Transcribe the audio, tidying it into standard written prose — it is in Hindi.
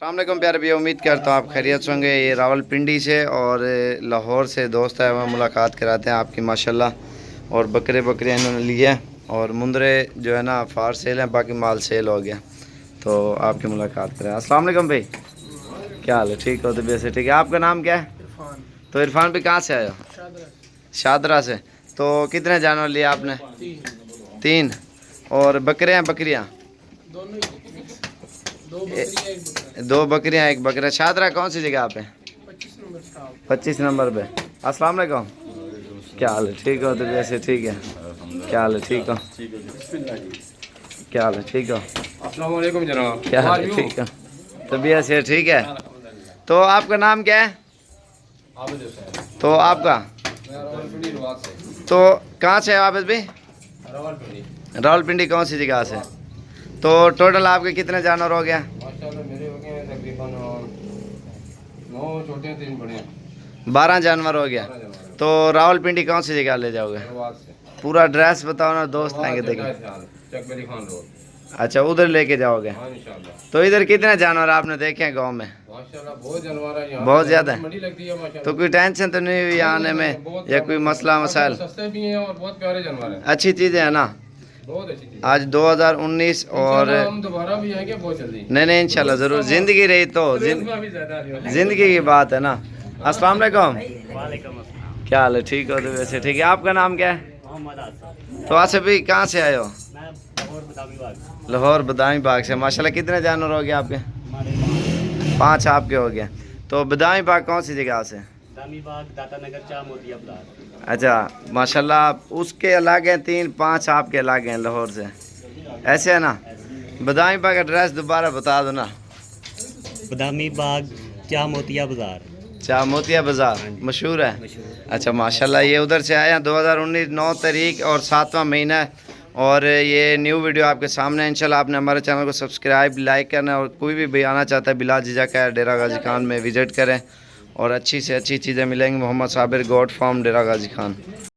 अस्सलाम वालेकुम प्यारे भैया, उम्मीद करता हूँ आप खैरियत होंगे। ये रावलपिंडी से और लाहौर से दोस्त है, वह मुलाकात कराते हैं आपकी माशाल्लाह। और बकरियाँ इन्होंने लिए हैं और मुंदरे जो है ना फार सेल हैं, बाकी माल सेल हो गया। तो आपकी मुलाकात करें। अस्सलाम वालेकुम भाई, क्या हाल है? ठीक हो? तो वैसे ठीक है। आपका नाम क्या है? तो इरफान भाई कहाँ से आए हो? शादरा से। तो कितने जानवर लिए आपने? तीन। और बकरियाँ दो बकरियां एक बकरा। शादरा कौन सी जगह पे? 25 नंबर पे। अस्सलाम वालेकुम, क्या हाल है? ठीक हो? तो वैसे ठीक है। क्या हाल है? ठीक हो? क्या हाल है? ठीक हो? अस्सलाम वालेकुम जनाब, क्या हाल है? ठीक हो? तो भैया से ठीक है। तो आपका नाम क्या है? तो आपका तो कहाँ से है आबिद भाई? रावलपिंडी कौन सी जगह से? तो टोटल आपके कितने जानवर हो गया? माशाल्लाह मेरे हो गए तकरीबन 9 छोटे 3 बड़े। 12 जानवर हो गया। तो रावलपिंडी कौन सी जगह ले जाओगे? पूरा एड्रेस बताओ ना, दोस्त आएंगे देखें। खान रोड। अच्छा, उधर लेके जाओगे? हाँ इंशाल्लाह। तो इधर कितने जानवर आपने देखे हैं गांव में? माशाल्लाह बहुत जानवर है यहाँ, बहुत ज़्यादा है। मंडी लगती है माशाल्लाह। तो कोई टेंशन तो नहीं हुई आने में या कोई मसला मसाइल? सस्ते भी हैं और बहुत प्यारे जानवर हैं। अच्छी चीज़ है ना। बहुत अच्छी चीज। आज 2019 और हम दोबारा भी आएंगे बहुत जल्दी। नहीं इंशाल्लाह ज़रूर। ज़िंदगी रही तो ज़िंदगी की बात है ना। अस्सलाम वालेकुम, क्या हाल है? ठीक हो? तो वैसे ठीक है। आपका नाम क्या है? तो आसिफ भाई कहाँ से आए हो? लाहौर बदामी बाग से। माशाल्लाह कितने जानवर हो गए आपके? 5 आपके हो गए। तो बदामी बाग कौन सी जगह से? अच्छा माशाल्लाह, उसके अलग हैं 3-5, आपके अलग हैं लाहौर से, ऐसे है ना। बदामी बाग एड्रेस दोबारा बता दो ना। बदामी बाग चाह मोतिया बाजार। चाह मोतिया बाज़ार मशहूर है। अच्छा माशाल्लाह, ये उधर से आए हैं। 2019 9 तारीख और 7वां महीना है। और ये न्यू वीडियो आपके सामने है। इंशाल्लाह आपने हमारे चैनल को सब्सक्राइब लाइक करना है। और कोई भी आना चाहता है बिलाल जीजा का डेरा गाजी खान में विज़िट करें और अच्छी से अच्छी चीज़ें मिलेंगी। मोहम्मद साबिर गोट फार्म डेरा गाजी खान।